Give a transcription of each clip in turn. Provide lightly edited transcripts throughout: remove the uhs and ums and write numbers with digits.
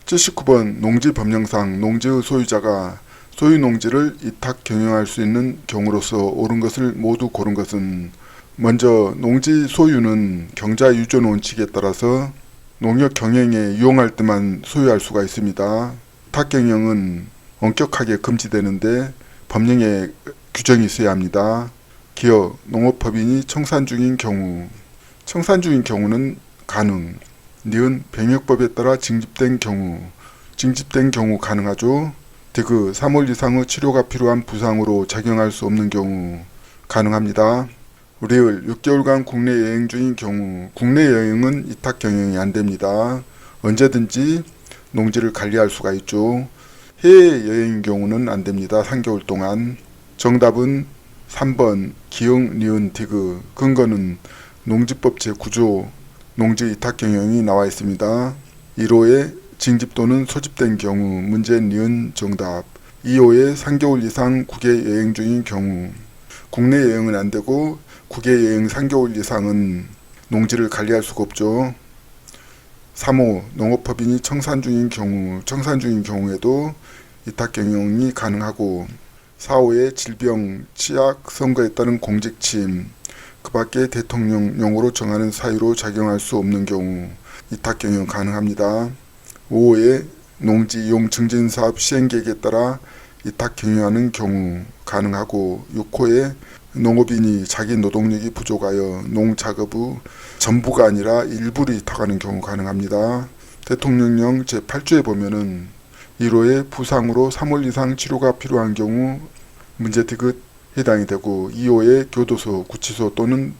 79번 농지법령상 농지의 소유자가 소유 농지를 위탁 경영할 수 있는 경우로서 옳은 것을 모두 고른 것은, 먼저 농지 소유는 경자 유전 원칙에 따라서 농역 경영에 유용할 때만 소유할 수가 있습니다. 위탁 경영은 엄격하게 금지되는데 법령에 규정이 있어야 합니다. 기어 농업법인이 청산 중인 경우는 가능. 니은 병역법에 따라 징집된 경우 가능하죠. 디귿 3월 이상의 치료가 필요한 부상으로 작용할 수 없는 경우 가능합니다. 리을 6개월간 국내 여행 중인 경우, 국내 여행은 위탁 경영이 안됩니다. 언제든지 농지를 관리할 수가 있죠. 해외 여행인 경우는 안됩니다. 3개월 동안. 정답은 3번 기역 니은 디귿. 근거는 농지법 제9조 농지 위탁 경영이 나와 있습니다. 1호에 징집 또는 소집된 경우, 문제 니은 정답. 2호에 3개월 이상 국외 여행 중인 경우, 국내 여행은 안되고 국외 여행 3개월 이상은 농지를 관리할 수가 없죠. 3호 농업법인이 청산 중인 경우에도 위탁 경영이 가능하고, 4호에 질병, 치약, 선거에 따른 공직침, 그 밖에 대통령령으로 정하는 사유로 작용할 수 없는 경우 위탁 경영 가능합니다. 5호에 농지 이용 증진사업 시행계획에 따라 위탁 경영하는 경우 가능하고, 6호에 농업인이 자기 노동력이 부족하여 농작업의 전부가 아니라 일부를 위탁하는 경우 가능합니다. 대통령령 제8조에 보면은 1호에 부상으로 3월 이상 치료가 필요한 경우 문제 디귿 해당이 되고, 2호에 교도소, 구치소 또는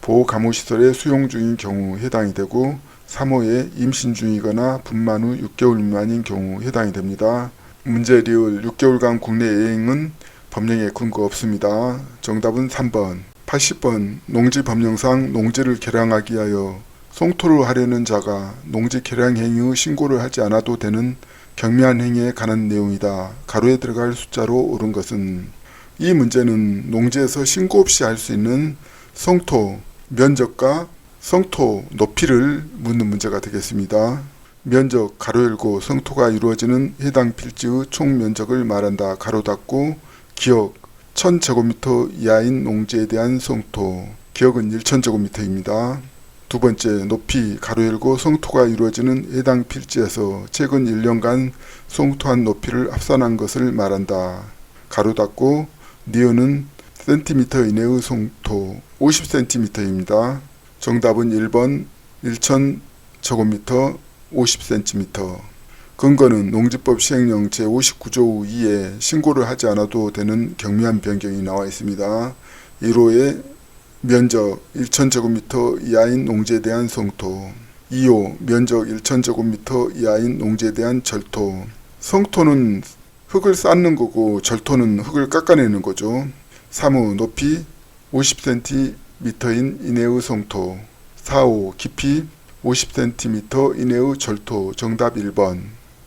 보호감호시설에 수용 중인 경우 해당이 되고, 3호에 임신 중이거나 분만 후 6개월 미만인 경우 해당이 됩니다. 문제 리을 6개월간 국내 여행은 법령에 근거 없습니다. 정답은 3번. 80번 농지법령상 농지를 개량하기 위하여 송토를 하려는 자가 농지 개량 행위의 신고를 하지 않아도 되는 경미한 행위에 관한 내용이다. 가로에 들어갈 숫자로 옳은 것은, 이 문제는 농지에서 신고 없이 할 수 있는 성토 면적과 성토 높이를 묻는 문제가 되겠습니다. 면적 가로 열고 성토가 이루어지는 해당 필지의 총 면적을 말한다. 가로 닫고 기역 1000제곱미터 이하인 농지에 대한 성토, 기역은 1000제곱미터입니다. 두 번째, 높이 가로 열고 성토가 이루어지는 해당 필지에서 최근 1년간 성토한 높이를 합산한 것을 말한다. 가로 닫고 니은은 센티미터 이내의 성토 50cm입니다. 정답은 1번 1000제곱미터 50cm. 근거는 농지법 시행령 제59조 2에 신고를 하지 않아도 되는 경미한 변경이 나와 있습니다. 1호에 면적 1000제곱미터 이하인 농지에 대한 성토, 2호 면적 1000제곱미터 이하인 농지에 대한 절토. 성토는 흙을 쌓는 거고 절토는 흙을 깎아내는 거죠. 3호 높이 50cm인 이내의 성토, 4호 깊이 50cm 이내의 절토. 정답 1번.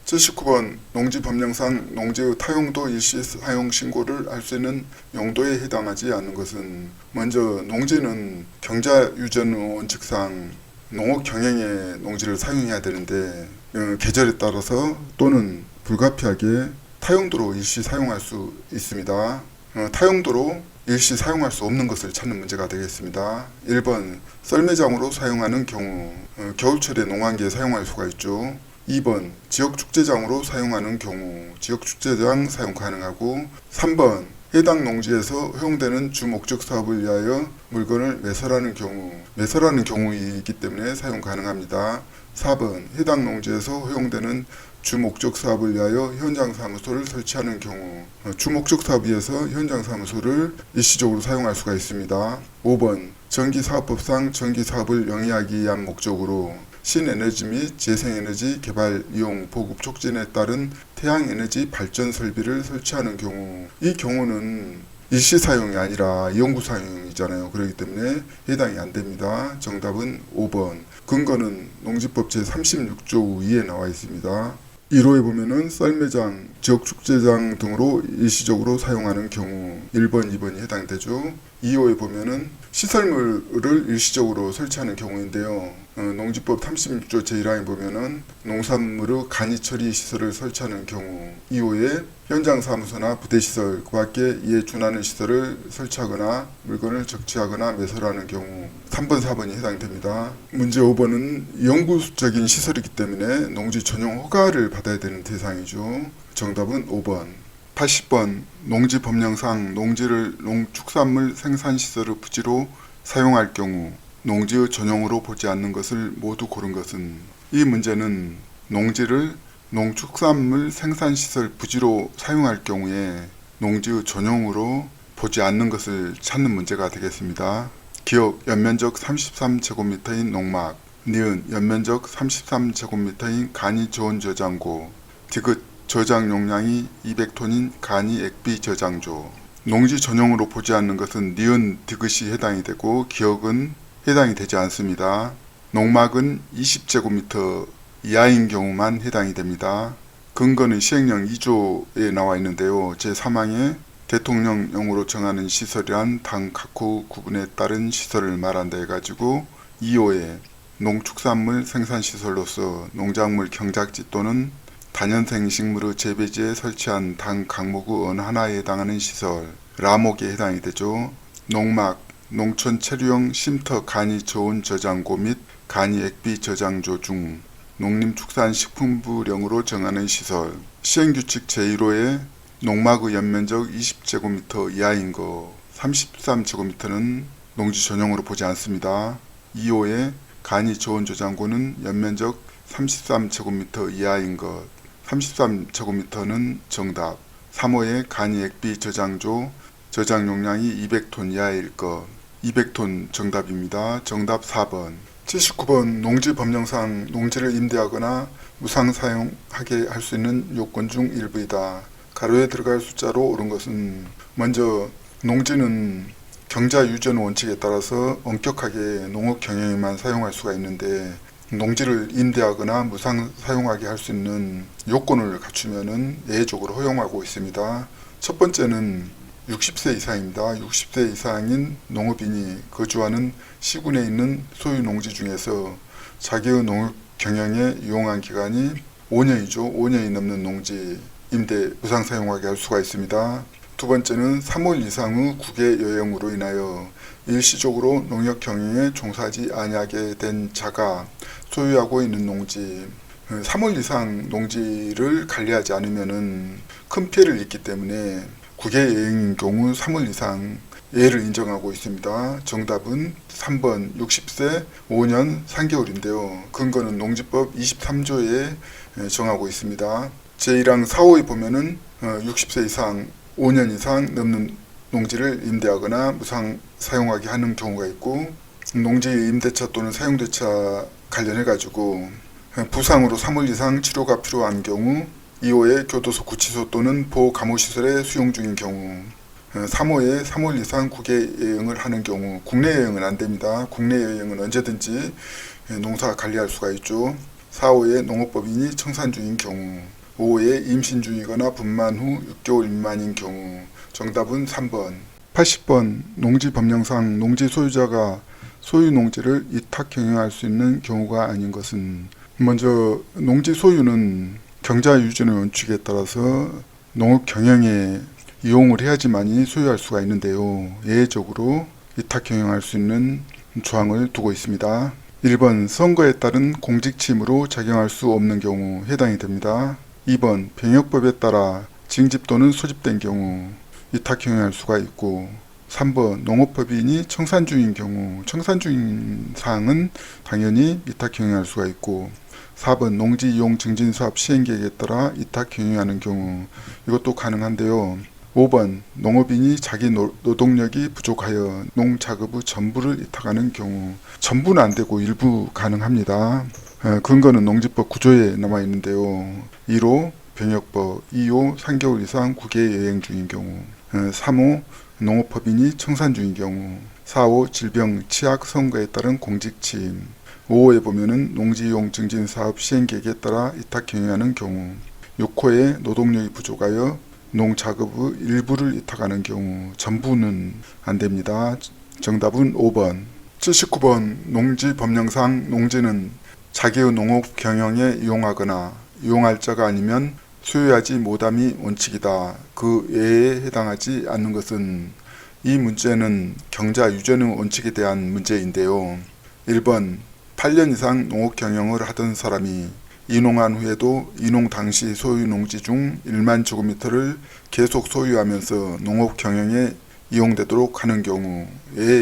79번 농지법령상 농지의 타용도 일시 사용 신고를 할 수 있는 용도에 해당하지 않는 것은, 먼저 농지는 경자 유전 원칙상 농업 경영에 농지를 사용해야 되는데 계절에 따라서 또는 불가피하게 타용도로 일시 사용할 수 있습니다. 타용도로 일시 사용할 수 없는 것을 찾는 문제가 되겠습니다. 1번 썰매장으로 사용하는 경우, 겨울철에 농한기에 사용할 수가 있죠. 2번 지역축제장으로 사용하는 경우, 지역축제장 사용 가능하고, 3번 해당 농지에서 허용되는 주목적 사업을 위하여 물건을 매설하는 경우이기 때문에 사용 가능합니다. 4번 해당 농지에서 허용되는 주목적 사업을 위하여 현장사무소를 설치하는 경우, 주목적 사업을 위해서 현장사무소를 일시적으로 사용할 수가 있습니다. 5번 전기사업법상 전기사업을 영위하기 위한 목적으로 신에너지 및 재생에너지 개발, 이용, 보급 촉진에 따른 태양에너지 발전 설비를 설치하는 경우, 이 경우는 일시 사용이 아니라 영구 사용이잖아요. 그렇기 때문에 해당이 안됩니다. 정답은 5번. 근거는 농지법 제36조 2에 나와 있습니다. 1호에 보면은 썰매장, 지역축제장 등으로 일시적으로 사용하는 경우 1번, 2번이 해당되죠. 2호에 보면은 시설물을 일시적으로 설치하는 경우인데요. 농지법 36조 제1항에 보면은 농산물의 간이 처리 시설을 설치하는 경우 이후에 현장 사무소나 부대 시설 그 밖에 이에 준하는 시설을 설치하거나 물건을 적치하거나 매설하는 경우 3번, 4번이 해당됩니다. 문제 5번은 영구적인 시설이기 때문에 농지 전용 허가를 받아야 되는 대상이죠. 정답은 5번. 80번 농지법령상 농지를 농축산물 생산시설의 부지로 사용할 경우 농지의 전용으로 보지 않는 것을 모두 고른 것은 이 문제는 농지를 농축산물 생산시설 부지로 사용할 경우에 농지의 전용으로 보지 않는 것을 찾는 문제가 되겠습니다. 기억 연면적 33제곱미터인 농막, 니은 연면적 33제곱미터인 간이 저온 저장고, 디귿 저장 용량이 200톤인 간이 액비 저장조. 농지 전용으로 보지 않는 것은 니은 디귿이 해당이 되고 기억은 해당이 되지 않습니다. 농막은 20제곱미터 이하인 경우만 해당이 됩니다. 근거는 시행령 2조에 나와 있는데요. 제3항에 대통령령으로 정하는 시설이란 당 각호 구분에 따른 시설을 말한다 해가지고 2호에 농축산물 생산시설로서 농작물 경작지 또는 다년생 식물의 재배지에 설치한 당 강목의 어느 하나에 해당하는 시설 라목에 해당이 되죠. 농막 농촌 체류용 쉼터 간이 저온 저장고 및 간이 액비 저장조 중 농림축산식품부령으로 정하는 시설. 시행규칙 제1호에 농막의 연면적 20제곱미터 이하인 것 33제곱미터는 농지 전용으로 보지 않습니다. 2호에 간이 저온 저장고는 연면적 33제곱미터 이하인 것 33제곱미터는 정답. 3호에 간이 액비 저장조 저장 용량이 200톤 이하일 것 200톤 정답입니다. 정답 4번. 79번 농지법령상 농지를 임대하거나 무상 사용하게 할 수 있는 요건 중 일부이다. 가로에 들어갈 숫자로 옳은 것은 먼저 농지는 경자 유전 원칙에 따라서 엄격하게 농업 경영에만 사용할 수가 있는데 농지를 임대하거나 무상 사용하게 할 수 있는 요건을 갖추면은 예외적으로 허용하고 있습니다. 첫 번째는 60세 이상입니다. 60세 이상인 농업인이 거주하는 시군에 있는 소유 농지 중에서 자기의 농업 경영에 이용한 기간이 5년이죠. 5년이 넘는 농지 임대 무상 사용하게 할 수가 있습니다. 두 번째는 3월 이상의 국외 여행으로 인하여 일시적으로 농업 경영에 종사하지 아니하게 된 자가 소유하고 있는 농지 3월 이상 농지를 관리하지 않으면 큰 피해를 입기 때문에 국외 여행인 경우 3월 이상 예를 인정하고 있습니다. 정답은 3번 60세 5년 3개월인데요. 근거는 농지법 23조에 정하고 있습니다. 제1항 4호에 보면은 60세 이상 5년 이상 넘는 농지를 임대하거나 무상 사용하게 하는 경우가 있고 농지 임대차 또는 사용대차 관련해 가지고 부상으로 3월 이상 치료가 필요한 경우 2호에 교도소, 구치소 또는 보호감호시설에 수용 중인 경우 3호에 3월 이상 국외 여행을 하는 경우 국내 여행은 안됩니다. 국내 여행은 언제든지 농사 관리할 수가 있죠. 4호에 농업법인이 청산 중인 경우 5호에 임신 중이거나 분만 후 6개월 미만인 경우 정답은 3번. 80번 농지법령상 농지 소유자가 소유 농지를 위탁 경영할 수 있는 경우가 아닌 것은 먼저 농지 소유는 경자 유전의 원칙에 따라서 농업 경영에 이용을 해야지만이 소유할 수가 있는데요. 예외적으로 위탁 경영할 수 있는 조항을 두고 있습니다. 1번 선거에 따른 공직침으로 작용할 수 없는 경우 해당이 됩니다. 2번 병역법에 따라 징집 또는 소집된 경우 위탁 경영할 수가 있고 3번 농업법인이 청산 중인 경우 청산 중인 사항은 당연히 위탁 경영할 수가 있고 4번 농지 이용 증진 사업 시행 계획에 따라 위탁 경영하는 경우 이것도 가능한데요. 5번 농업인이 자기 노동력이 부족하여 농작업의 전부를 위탁하는 경우 전부는 안되고 일부 가능합니다. 근거는 농지법 9조에 나와 있는데요. 1호 병역법, 2호 3개월 이상 국외 여행 중인 경우 3호 농업법인이 청산 중인 경우 4호 질병, 치약, 선거에 따른 공직침 5호에 보면은 농지이용 증진사업 시행계획에 따라 위탁 경영하는 경우 6호에 노동력이 부족하여 농작업의 일부를 위탁하는 경우 전부는 안됩니다. 정답은 5번. 79번 농지법령상 농지는 자기의 농업 경영에 이용하거나 이용할 자가 아니면 소유하지 못함이 원칙이다. 그 외에 해당하지 않는 것은. 이 문제는 경자 유전의 원칙에 대한 문제인데요. 1번 8년 이상 농업 경영을 하던 사람이 이농한 후에도 이농 당시 소유 농지 중 1만 제곱미터를 계속 소유하면서 농업 경영에 이용되도록 하는 경우에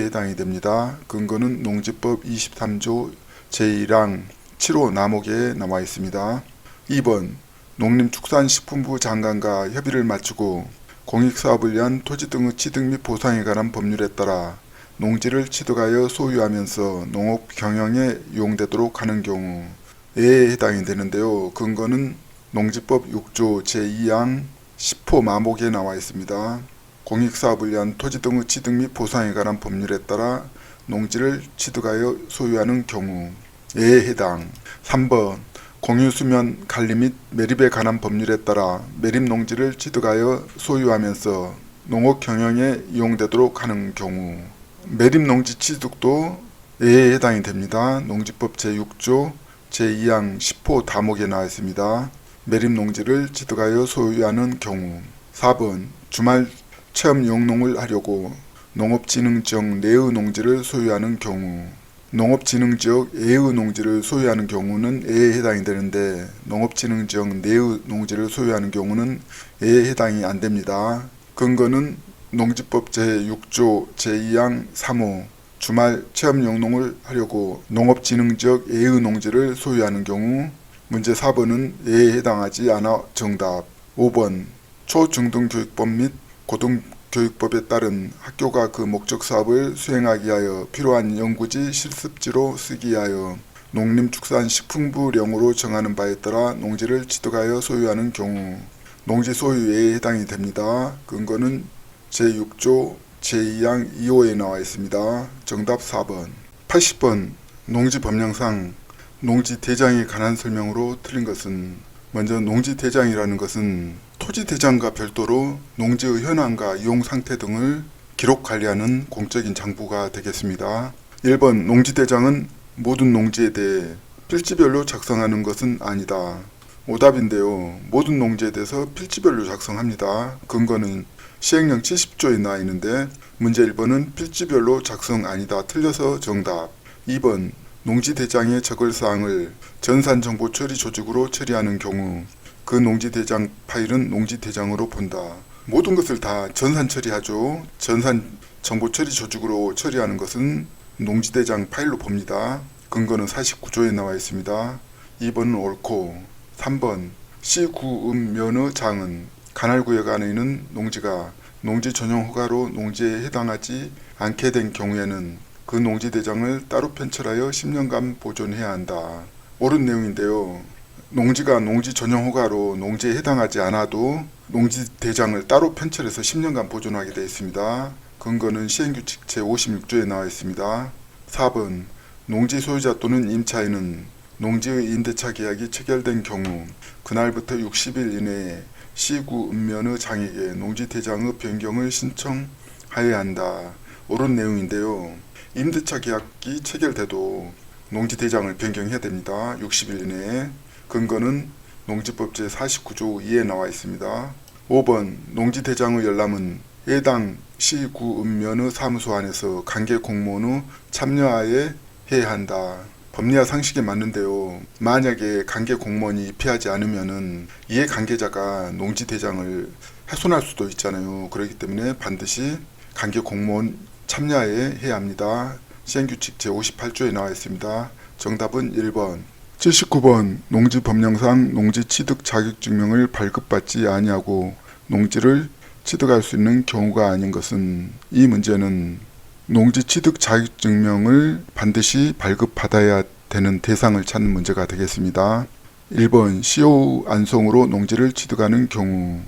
해당이 됩니다. 근거는 농지법 23조 제1항 7호 남목에 나와 있습니다. 2번 농림축산식품부 장관과 협의를 마치고 공익사업을 위한 토지 등의 취득 및 보상에 관한 법률에 따라 농지를 취득하여 소유하면서 농업 경영에 이용되도록 하는 경우에 해당이 되는데요. 근거는 농지법 6조 제2항 10호 마목에 나와 있습니다. 공익사업을 위한 토지 등의 취득 및 보상에 관한 법률에 따라 농지를 취득하여 소유하는 경우에 해당. 3번 공유수면 관리 및 매립에 관한 법률에 따라 매립농지를 취득하여 소유하면서 농업 경영에 이용되도록 하는 경우. 매립농지 취득도 에 해당이 됩니다. 농지법 제6조 제2항 10호 다목에 나와 있습니다. 매립농지를 취득하여 소유하는 경우. 4번 주말 체험 영농을 하려고 농업진흥지역 내의 농지를 소유하는 경우. 농업진흥지역 외의 농지를 소유하는 경우는 에에 해당이 되는데 농업진흥지역 내의 농지를 소유하는 경우는 에에 해당이 안됩니다. 근거는 농지법 제6조 제2항 3호 주말 체험 영농을 하려고 농업진흥지역 외의 농지를 소유하는 경우. 문제 4번은 에에 해당하지 않아 정답. 5번 초중등교육법 및 고등교육법에 따른 학교가 그 목적 사업을 수행하기 위하여 필요한 연구지 실습지로 쓰기 위하여 농림축산식품부령으로 정하는 바에 따라 농지를 취득하여 소유하는 경우 농지 소유에 해당이 됩니다. 근거는 제6조 제2항 2호에 나와 있습니다. 정답 4번. 80번 농지법령상 농지대장에 관한 설명으로 틀린 것은. 먼저 농지대장이라는 것은 토지대장과 별도로 농지의 현황과 이용상태 등을 기록 관리하는 공적인 장부가 되겠습니다. 1번 농지대장은 모든 농지에 대해 필지별로 작성하는 것은 아니다. 오답인데요. 모든 농지에 대해서 필지별로 작성합니다. 근거는 시행령 70조에 나와 있는데 문제 1번은 필지별로 작성 아니다. 틀려서 정답. 2번 농지대장의 적을사항을 전산정보 처리 조직으로 처리하는 경우 그 농지대장 파일은 농지대장으로 본다. 모든 것을 다 전산 처리하죠. 전산정보 처리 조직으로 처리하는 것은 농지대장 파일로 봅니다. 근거는 49조에 나와 있습니다. 2번은 옳고. 3번 시구읍면의 장은 관할구역 안에 있는 농지가 농지 전용 허가로 농지에 해당하지 않게 된 경우에는 그 농지대장을 따로 편철하여 10년간 보존해야 한다. 옳은 내용인데요. 농지가 농지 전용 허가로 농지에 해당하지 않아도 농지대장을 따로 편철해서 10년간 보존하게 되어 있습니다. 근거는 시행규칙 제56조에 나와 있습니다. 4번 농지 소유자 또는 임차인은 농지의 임대차 계약이 체결된 경우 그날부터 60일 이내에 시구읍면의 장에게 농지대장의 변경을 신청하여야 한다. 옳은 내용인데요. 임대차 계약이 체결돼도 농지대장을 변경해야 됩니다. 60일 이내에. 근거는 농지법 제49조 2에 나와 있습니다. 5번 농지대장의 열람은 해당 시구읍면의 사무소 안에서 관계 공무원의 참여하에 해야 한다. 법리와 상식에 맞는데요. 만약에 관계 공무원이 피하지 않으면은 이해 관계자가 농지대장을 훼손할 수도 있잖아요. 그렇기 때문에 반드시 관계 공무원 참여하에 해야 합니다. 시행규칙 제58조에 나와 있습니다. 정답은 1번. 79번 농지법령상 농지취득 자격증명을 발급받지 아니하고 농지를 취득할 수 있는 경우가 아닌 것은. 이 문제는 농지취득 자격증명을 반드시 발급받아야 되는 대상을 찾는 문제가 되겠습니다. 1번 시효 안송으로 농지를 취득하는 경우에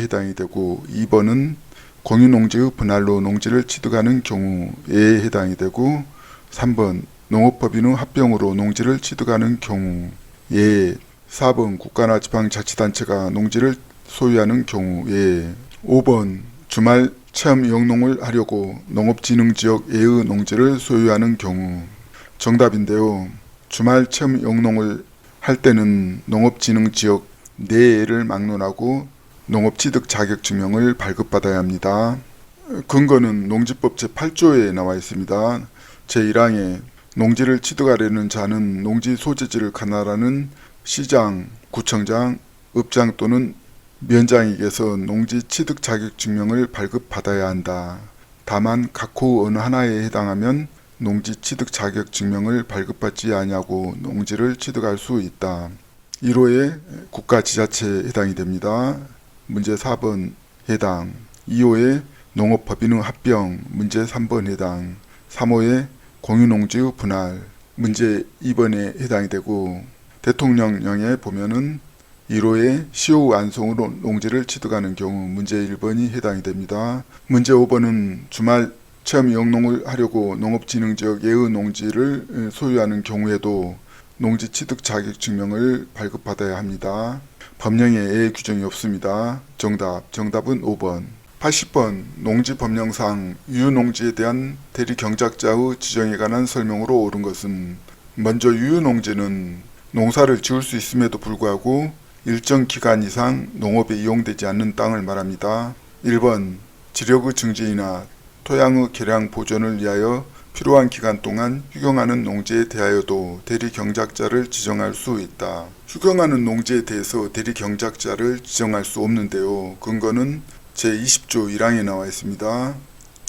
해당이 되고 2번은 공유농지의 분할로 농지를 취득하는 경우에 해당이 되고 3번 농업법인의 합병으로 농지를 취득하는 경우에 4번 국가나 지방자치단체가 농지를 소유하는 경우에 5번 주말 체험 영농을 하려고 농업진흥지역 예의 농지를 소유하는 경우. 정답인데요. 주말 체험 영농을 할 때는 농업진흥지역 내에를 막론하고 농업취득 자격증명을 발급받아야 합니다. 근거는 농지법 제8조에 나와 있습니다. 제1항에 농지를 취득하려는 자는 농지 소재지를 관할하는 시장, 구청장, 읍장 또는 면장에게서 농지 취득 자격증명을 발급받아야 한다. 다만 각호 어느 하나에 해당하면 농지 취득 자격증명을 발급받지 아니하고 농지를 취득할 수 있다. 1호에 국가지자체에 해당이 됩니다. 문제 4번 해당. 2호에 농업법인의 합병. 문제 3번 해당. 3호에 공유농지의 분할. 문제 2번에 해당이 되고, 대통령령에 보면은 1호에 시효 완송으로 농지를 취득하는 경우 문제 1번이 해당이 됩니다. 문제 5번은 주말 체험 영농을 하려고 농업진흥지역 예의 농지를 소유하는 경우에도 농지 취득 자격증명을 발급받아야 합니다. 법령에 예외 규정이 없습니다. 정답은 5번. 80번 농지법령상 유유농지에 대한 대리경작자의 지정에 관한 설명으로 옳은 것은, 먼저 유유농지는 농사를 지을 수 있음에도 불구하고 일정 기간 이상 농업에 이용되지 않는 땅을 말합니다. 1번 지력의 증진이나 토양의 개량 보존을 위하여 필요한 기간 동안 휴경하는 농지에 대하여도 대리경작자를 지정할 수 있다. 휴경하는 농지에 대해서 대리경작자를 지정할 수 없는데요. 근거는 제20조 1항에 나와 있습니다.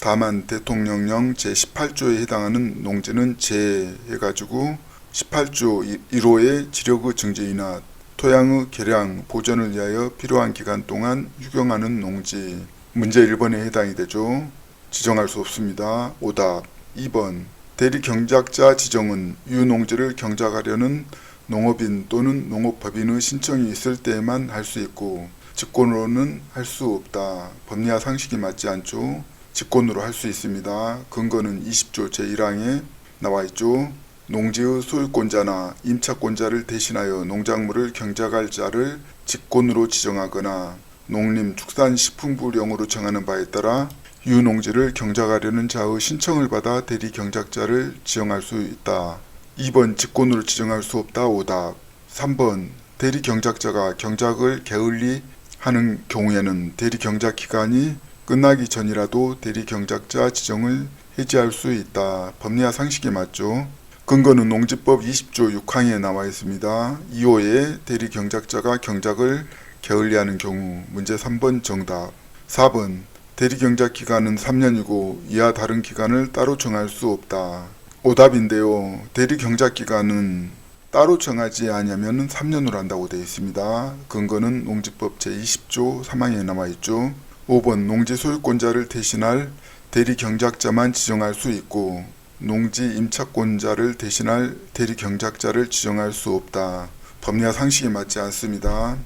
다만 대통령령 제18조에 해당하는 농지는 제해가지고 18조 1호의 지력의 증진이나 토양의 개량, 보존을 위하여 필요한 기간 동안 휴경하는 농지. 문제 1번에 해당이 되죠. 지정할 수 없습니다. 오답. 2번 대리경작자 지정은 유농지를 경작하려는 농업인 또는 농업법인의 신청이 있을 때에만 할 수 있고 직권으로는 할 수 없다. 법리와 상식이 맞지 않죠. 직권으로 할 수 있습니다. 근거는 20조 제1항에 나와 있죠. 농지의 소유권자나 임차권자를 대신하여 농작물을 경작할 자를 직권으로 지정하거나 농림축산식품부령으로 정하는 바에 따라 유농지를 경작하려는 자의 신청을 받아 대리경작자를 지정할 수 있다. 2번 직권으로 지정할 수 없다. 오답. 3번 대리경작자가 경작을 게을리 하는 경우에는 대리경작 기간이 끝나기 전이라도 대리경작자 지정을 해지할 수 있다. 법리와 상식이 맞죠. 근거는 농지법 20조 6항에 나와 있습니다. 2호에 대리경작자가 경작을 게을리하는 경우. 문제 3번 정답. 4번 대리경작 기간은 3년이고 이와 다른 기간을 따로 정할 수 없다. 오답인데요. 대리경작 기간은 따로 정하지 않으면 3년으로 한다고 되어 있습니다. 근거는 농지법 제20조 3항에 나와 있죠. 5번 농지 소유권자를 대신할 대리경작자만 지정할 수 있고 농지 임차권자를 대신할 대리경작자를 지정할 수 없다. 법리와 상식이 맞지 않습니다.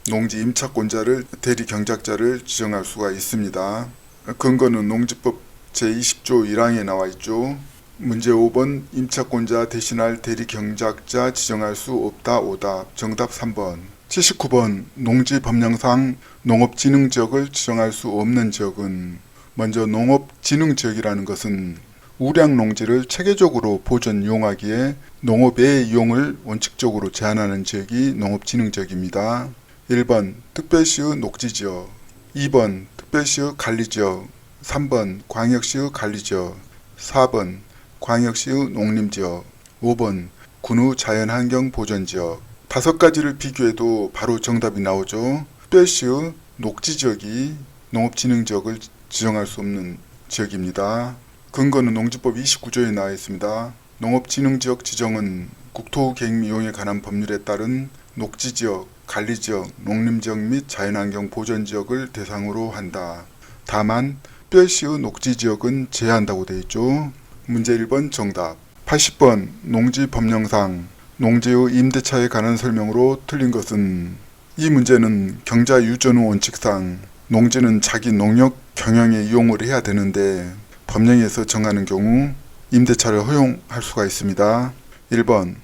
농지 임차권자를 대리경작자를 지정할 수가 있습니다. 근거는 농지법 제20조 1항에 나와 있죠. 문제 5번 임차권자 대신할 대리경작자 지정할 수 없다. 오답. 정답 3번. 79번 농지법령상 농업진흥지역을 지정할 수 없는 지역은, 먼저 농업진흥지역이라는 것은 우량 농지를 체계적으로 보존 이용하기에 농업의 이용을 원칙적으로 제한하는 지역이 농업진흥지역입니다. 1번 특별시의 녹지지역, 2번 특별시의 관리지역, 3번 광역시의 관리지역, 4번 광역시의 농림지역, 5번 군의 자연환경 보존지역. 5가지를 비교해도 바로 정답이 나오죠. 특별시의 녹지지역이 농업진흥지역을 지정할 수 없는 지역입니다. 근거는 농지법 29조에 나와 있습니다. 농업진흥지역 지정은 국토계획 이용에 관한 법률에 따른 녹지지역, 관리지역, 농림지역 및 자연환경 보존지역을 대상으로 한다. 다만 특별시의 녹지지역은 제한한다고 되어 있죠. 문제 1번 정답. 80번 농지법령상 농지의 임대차에 관한 설명으로 틀린 것은, 이 문제는 경자 유전의 원칙상 농지는 자기 농역 경영에 이용을 해야 되는데 법령에서 정하는 경우 임대차를 허용할 수가 있습니다. 1번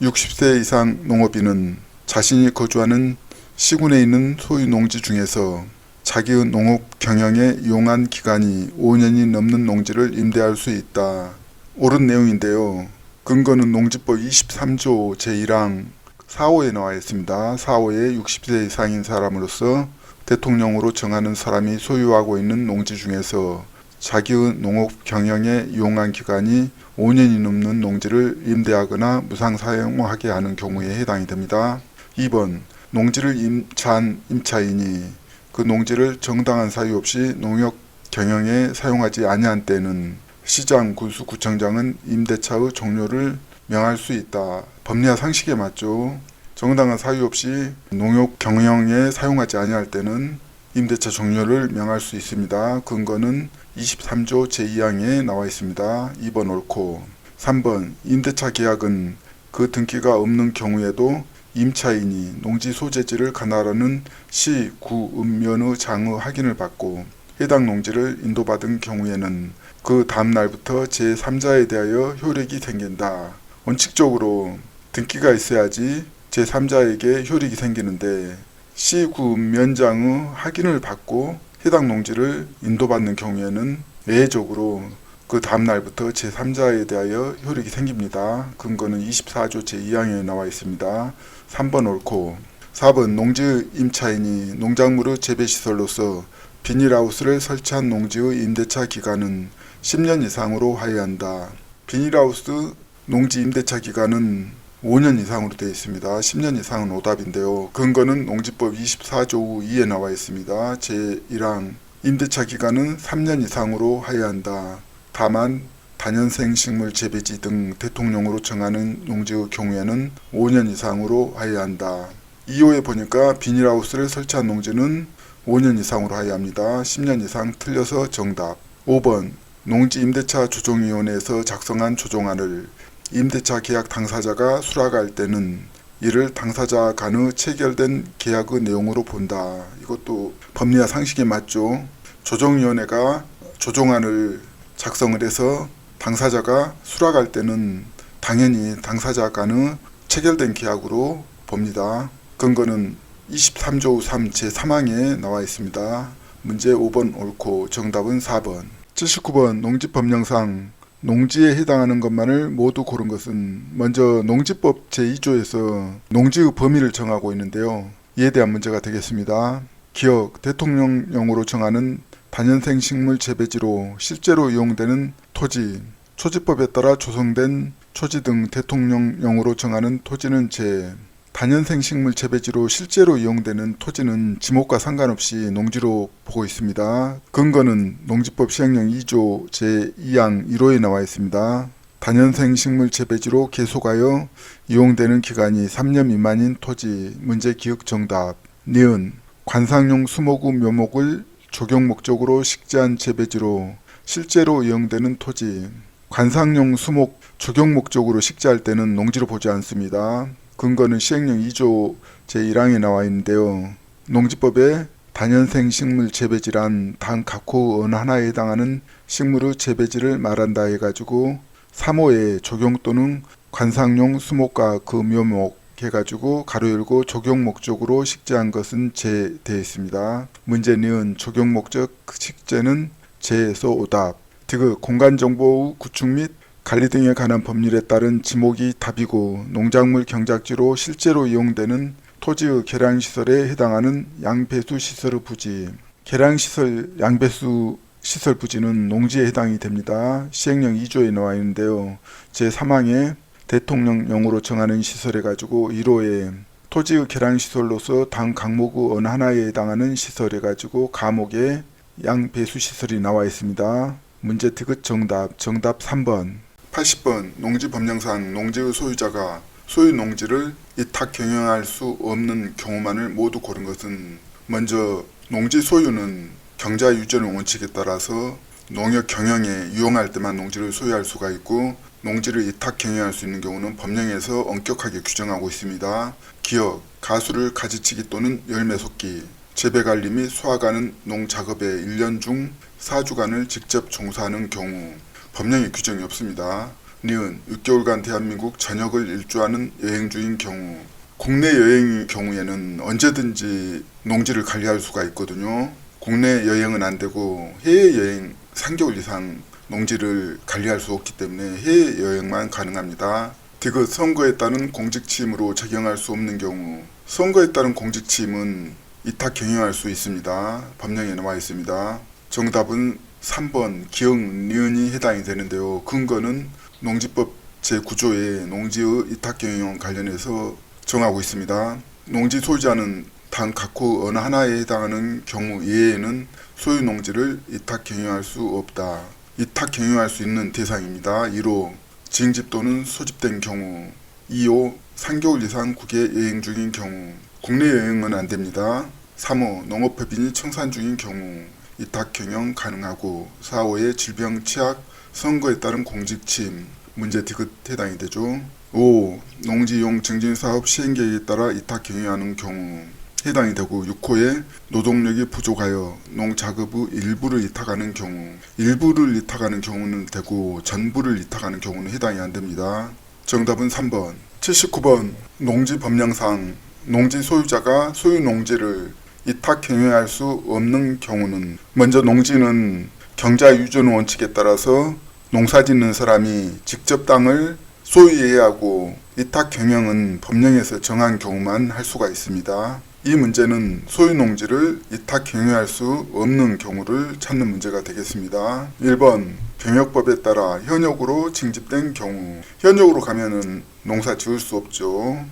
60세 이상 농업인은 자신이 거주하는 시군에 있는 소유 농지 중에서 자기의 농업 경영에 이용한 기간이 5년이 넘는 농지를 임대할 수 있다. 옳은 내용인데요. 근거는 농지법 23조 제1항 4호에 나와 있습니다. 4호에 60세 이상인 사람으로서 대통령으로 정하는 사람이 소유하고 있는 농지 중에서 자기의 농업 경영에 이용한 기간이 5년이 넘는 농지를 임대하거나 무상 사용하게 하는 경우에 해당이 됩니다. 2번 농지를 임차한 임차인이 그 농지를 정당한 사유 없이 농업 경영에 사용하지 아니한 때는 시장, 군수, 구청장은 임대차의 종료를 명할 수 있다. 법리와 상식에 맞죠. 정당한 사유 없이 농업 경영에 사용하지 아니할 때는 임대차 종료를 명할 수 있습니다. 근거는 23조 제2항에 나와 있습니다. 2번 옳고 3번 임대차 계약은 그 등기가 없는 경우에도 임차인이 농지 소재지를 관할하는 시, 구, 읍면의 장의 확인을 받고 해당 농지를 인도받은 경우에는 그 다음 날부터 제3자에 대하여 효력이 생긴다. 원칙적으로 등기가 있어야지 제3자에게 효력이 생기는데 시, 구, 읍면장의 확인을 받고 해당 농지를 인도받는 경우에는 예외적으로 그 다음 날부터 제3자에 대하여 효력이 생깁니다. 근거는 24조 제2항에 나와 있습니다. 3번 옳고 4번 농지 임차인이 농작물의 재배시설로서 비닐하우스를 설치한 농지의 임대차 기간은 10년 이상으로 하여한다. 비닐하우스 농지 임대차 기간은 5년 이상으로 되어 있습니다. 10년 이상은 오답인데요. 근거는 농지법 24조 2에 나와 있습니다. 제1항 임대차 기간은 3년 이상으로 하여한다. 다만 다년생 식물 재배지 등 대통령으로 정하는 농지의 경우에는 5년 이상으로 하여한다. 2호에 보니까 비닐하우스를 설치한 농지는 5년 이상으로 하여합니다. 10년 이상 틀려서 정답. 5번 농지 임대차 조정위원회에서 작성한 조정안을 임대차 계약 당사자가 수락할 때는 이를 당사자 간의 체결된 계약의 내용으로 본다. 이것도 법리와 상식에 맞죠. 조정위원회가 조정안을 작성을 해서 당사자가 수락할 때는 당연히 당사자 간의 체결된 계약으로 봅니다. 근거는 23조 3 제3항에 나와 있습니다. 문제 5번 옳고 정답은 4번. 79번 농지법령상 농지에 해당하는 것만을 모두 고른 것은 먼저 농지법 제2조에서 농지의 범위를 정하고 있는데요. 이에 대한 문제가 되겠습니다. 기억, 대통령령으로 정하는 다년생 식물 재배지로 실제로 이용되는 토지, 초지법에 따라 조성된 초지 등 대통령령으로 정하는 토지는 제, 다년생 식물 재배지로 실제로 이용되는 토지는 지목과 상관없이 농지로 보고 있습니다. 근거는 농지법 시행령 2조 제2항 1호에 나와 있습니다. 다년생 식물 재배지로 계속하여 이용되는 기간이 3년 미만인 토지. 문제 기억 정답. 니은 관상용 수목의 묘목을 조경 목적으로 식재한 재배지로 실제로 이용되는 토지. 관상용 수목 조경 목적으로 식재할 때는 농지로 보지 않습니다. 근거는 시행령 2조 제1항에 나와 있는데요. 농지법에 다년생 식물 재배지란 단 각호 어느 하나에 해당하는 식물의 재배지를 말한다 해가지고 3호에 조경 또는 관상용 수목과 그 묘목 해가지고 가로 열고 조경 목적으로 식재한 것은 제 되어 있습니다. 문제는 조경 목적 식재는 제에서 오답. 디귿 공간정보의 구축 및 관리 등에 관한 법률에 따른 지목이 답이고 농작물 경작지로 실제로 이용되는 토지의 계량시설에 해당하는 양배수 시설의 부지. 계량시설 양배수 시설 부지는 농지에 해당이 됩니다. 시행령 2조에 나와 있는데요. 제3항에 대통령령으로 정하는 시설 해가지고 1호에 토지의 계량시설로서 당 강목의 어느 하나에 해당하는 시설 해가지고 가목에 양배수시설이 나와 있습니다. 문제 디귿 정답 3번. 80번 농지법령상 농지의 소유자가 소유 농지를 이탁 경영할 수 없는 경우만을 모두 고른 것은 먼저 농지 소유는 경자 유전의 원칙에 따라서 농역 경영에 유용할 때만 농지를 소유할 수가 있고 농지를 이탁 경영할 수 있는 경우는 법령에서 엄격하게 규정하고 있습니다. 기억, 가수를 가지치기 또는 열매 솟기, 재배관리 및 소화가는 농작업에 1년 중 4주간을 직접 종사하는 경우 법령에 규정이 없습니다. 니은 6개월간 대한민국 전역을 일주하는 여행주인 경우 국내 여행의 경우에는 언제든지 농지를 관리할 수가 있거든요. 국내 여행은 안 되고 해외여행 3개월 이상 농지를 관리할 수 없기 때문에 해외여행만 가능합니다. 디귿 선거에 따른 공직침으로 적용할 수 없는 경우 선거에 따른 공직침은 이탁 경영할 수 있습니다. 법령에 나와 있습니다. 정답은 3번 기역, 니은이 해당이 되는데요. 근거는 농지법 제9조의 농지의 이탁 경영 관련해서 정하고 있습니다. 농지 소유자는 단 각호 어느 하나에 해당하는 경우 예외에는 소유 농지를 이탁 경영할 수 없다. 이탁 경영할 수 있는 대상입니다. 1호 징집 또는 소집된 경우 2호 3개월 이상 국외 여행 중인 경우 국내 여행은 안됩니다. 3호 농업법인이 청산 중인 경우 이탁 경영 가능하고 4호의 질병, 취약, 선거에 따른 공직침 문제 디귿 해당이 되죠. 5. 농지용 증진사업 시행계획에 따라 이탁 경영하는 경우 해당이 되고 6호에 노동력이 부족하여 농작업의 일부를 이탁하는 경우 일부를 이탁하는 경우는 되고 전부를 이탁하는 경우는 해당이 안됩니다. 정답은 3번. 79번 농지법령상 농지 소유자가 소유 농지를 이탁 경영할 수 없는 경우는 먼저 농지는 경자 유전 원칙에 따라서 농사 짓는 사람이 직접 땅을 소유해야 하고 이탁 경영은 법령에서 정한 경우만 할 수가 있습니다. 이 문제는 소유 농지를 이탁 경영할 수 없는 경우를 찾는 문제가 되겠습니다. 1번 병역법에 따라 현역으로 징집된 경우 현역으로 가면은 농사 지을 수 없죠.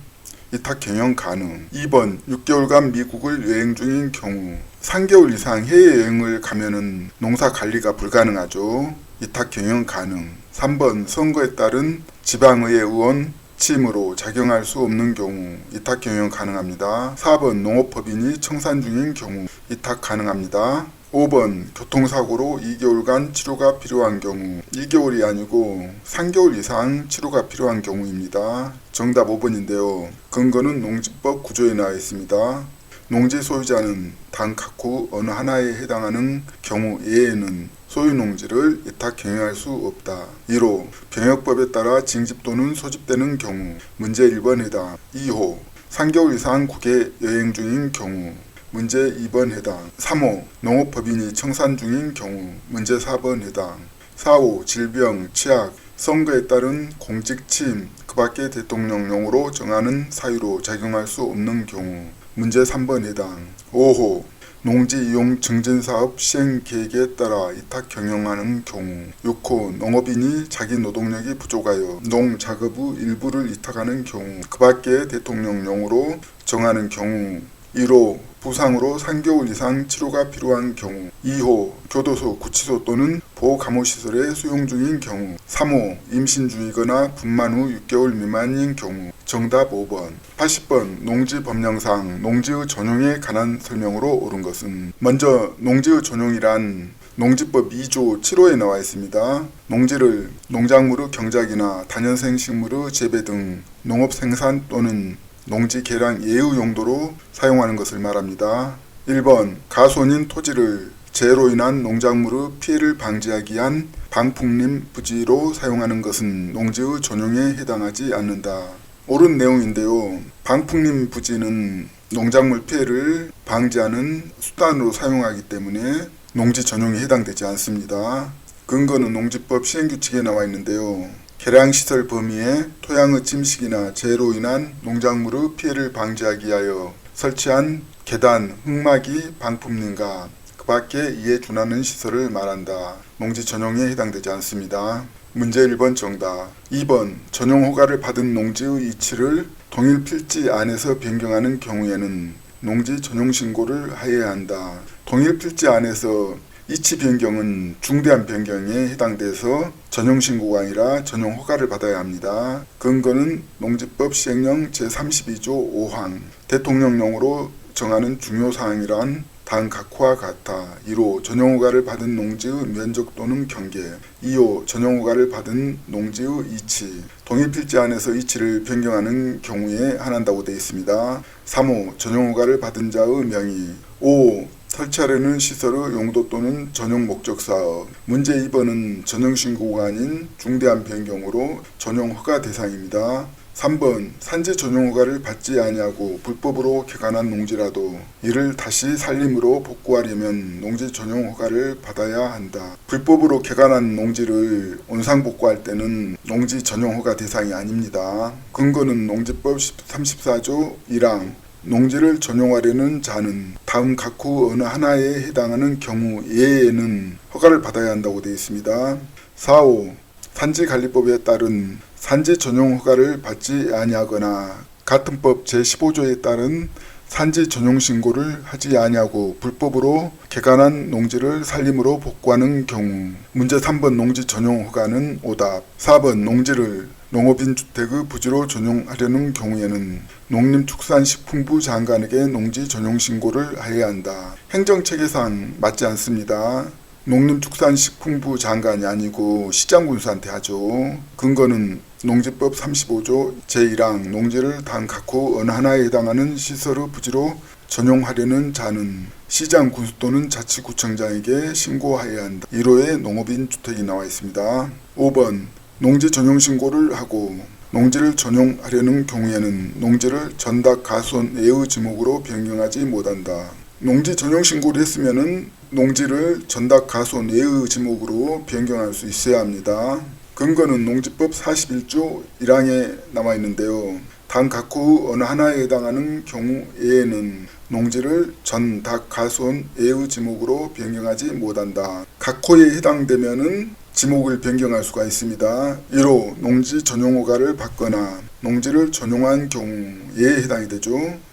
이탁 경영 가능. 2번 6개월간 미국을 여행 중인 경우 3개월 이상 해외여행을 가면은 농사 관리가 불가능하죠. 이탁 경영 가능. 3번 선거에 따른 지방의회 의원 취임으로 작용할 수 없는 경우 이탁 경영 가능합니다. 4번 농업법인이 청산 중인 경우 이탁 가능합니다. 5번 교통사고로 2개월간 치료가 필요한 경우 2개월이 아니고 3개월 이상 치료가 필요한 경우입니다. 정답 5번인데요. 근거는 농지법 9조에 나와 있습니다. 농지 소유자는 단 각호 어느 하나에 해당하는 경우 예외에는 소유 농지를 이탁 경영할 수 없다. 1호 병역법에 따라 징집 또는 소집되는 경우 문제 1번 해당. 2호 3개월 이상 국외 여행 중인 경우 문제 2번 해당. 3호 농업법인이 청산 중인 경우 문제 4번 해당. 4호 질병, 취약, 선거에 따른 공직침, 그 밖에 대통령령으로 정하는 사유로 작용할 수 없는 경우 문제 3번 해당. 5호 농지 이용 증진사업 시행계획에 따라 이탁 경영하는 경우 6호 농업인이 자기 노동력이 부족하여 농작업의 일부를 이탁하는 경우 그 밖에 대통령령으로 정하는 경우 1호 부상으로 3개월 이상 치료가 필요한 경우 2호 교도소, 구치소 또는 보호감호시설에 수용 중인 경우 3호 임신 중이거나 분만 후 6개월 미만인 경우 정답 5번. 80번 농지법령상 농지의 전용에 관한 설명으로 옳은 것은 먼저 농지의 전용이란 농지법 2조 7호에 나와 있습니다. 농지를 농작물의 경작이나 다년생 식물의 재배 등 농업 생산 또는 농지 개량 예우 용도로 사용하는 것을 말합니다. 1번 가손인 토지를 재해로 인한 농작물의 피해를 방지하기 위한 방풍림 부지로 사용하는 것은 농지의 전용에 해당하지 않는다. 옳은 내용인데요. 방풍림 부지는 농작물 피해를 방지하는 수단으로 사용하기 때문에 농지 전용에 해당되지 않습니다. 근거는 농지법 시행규칙에 나와 있는데요. 개량시설 범위에 토양의 침식이나 재해로 인한 농작물의 피해를 방지하기 위하여 설치한 계단, 흙막이 방풍림과 그 밖에 이에 준하는 시설을 말한다. 농지 전용에 해당되지 않습니다. 문제 1번 정답. 2번 전용 허가를 받은 농지의 이치를 동일 필지 안에서 변경하는 경우에는 농지 전용 신고를 하여야 한다. 동일 필지 안에서 이치 변경은 중대한 변경에 해당돼서 전용 신고가 아니라 전용 허가를 받아야 합니다. 근거는 농지법 시행령 제32조 5항 대통령령으로 정하는 중요사항이란 다음 각호와 같아. 1호 전용허가를 받은 농지의 면적 또는 경계 2호 전용허가를 받은 농지의 이치 동일 필지 안에서 이치를 변경하는 경우에 한한다고 되어 있습니다. 3호 전용허가를 받은 자의 명의 5호 설치하려는 시설의 용도 또는 전용 목적 사업. 문제 2번은 전용 신고가 아닌 중대한 변경으로 전용 허가 대상입니다. 3번 산지 전용 허가를 받지 아니하고 불법으로 개간한 농지라도 이를 다시 산림으로 복구하려면 농지 전용 허가를 받아야 한다. 불법으로 개간한 농지를 원상복구할 때는 농지 전용 허가 대상이 아닙니다. 근거는 농지법 34조 1항 농지를 전용하려는 자는 다음 각후 어느 하나에 해당하는 경우 예에는 허가를 받아야 한다고 되어 있습니다. 4호 산지관리법에 따른 산지 전용 허가를 받지 아니하거나 같은 법 제15조에 따른 산지 전용 신고를 하지 아니하고 불법으로 개간한 농지를 산림으로 복구하는 경우 문제 3번 농지 전용 허가는 오답. 4번 농지를 농업인 주택의 부지로 전용하려는 경우에는 농림축산식품부 장관에게 농지 전용 신고를 해야 한다. 행정체계상 맞지 않습니다. 농림축산식품부 장관이 아니고 시장군수한테 하죠. 근거는 농지법 35조 제1항 농지를 단 각호 어느 하나에 해당하는 시설의 부지로 전용하려는 자는 시장군수 또는 자치구청장에게 신고해야 한다. 1호에 농업인 주택이 나와 있습니다. 5번 농지 전용 신고를 하고 농지를 전용하려는 경우에는 농지를 전닭 가수원 예의 지목으로 변경하지 못한다. 농지 전용 신고를 했으면은 농지를 전닭 가수원 예의 지목으로 변경할 수 있어야 합니다. 근거는 농지법 41조 1항에 나와 있는데요. 단 각호 어느 하나에 해당하는 경우에는 농지를 전닭 가수원 예의 지목으로 변경하지 못한다. 각호에 해당되면은 지목을 변경할 수가 있습니다. 1호 농지 전용 허가를 받거나 농지를 전용한 경우에 해당이 되죠.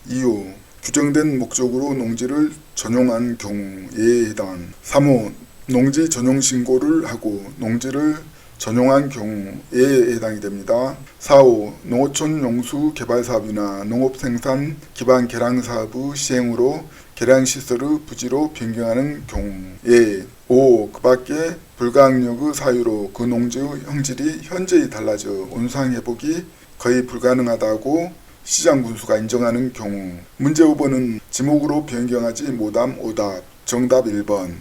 2호 규정된 목적으로 농지를 전용한 경우에 해당. 3호 농지 전용 신고를 하고 농지를 전용한 경우에 해당이 됩니다. 4호 농어촌 용수 개발 사업이나 농업 생산 기반 개량 사업의 시행으로 개량 시설의 부지로 변경하는 경우에 5. 그 밖에 불가항력의 사유로 그 농지의 형질이 현저히 달라져 원상회복이 거의 불가능하다고 시장군수가 인정하는 경우. 문제 5번은 지목으로 변경하지 못함 오답. 정답 1번.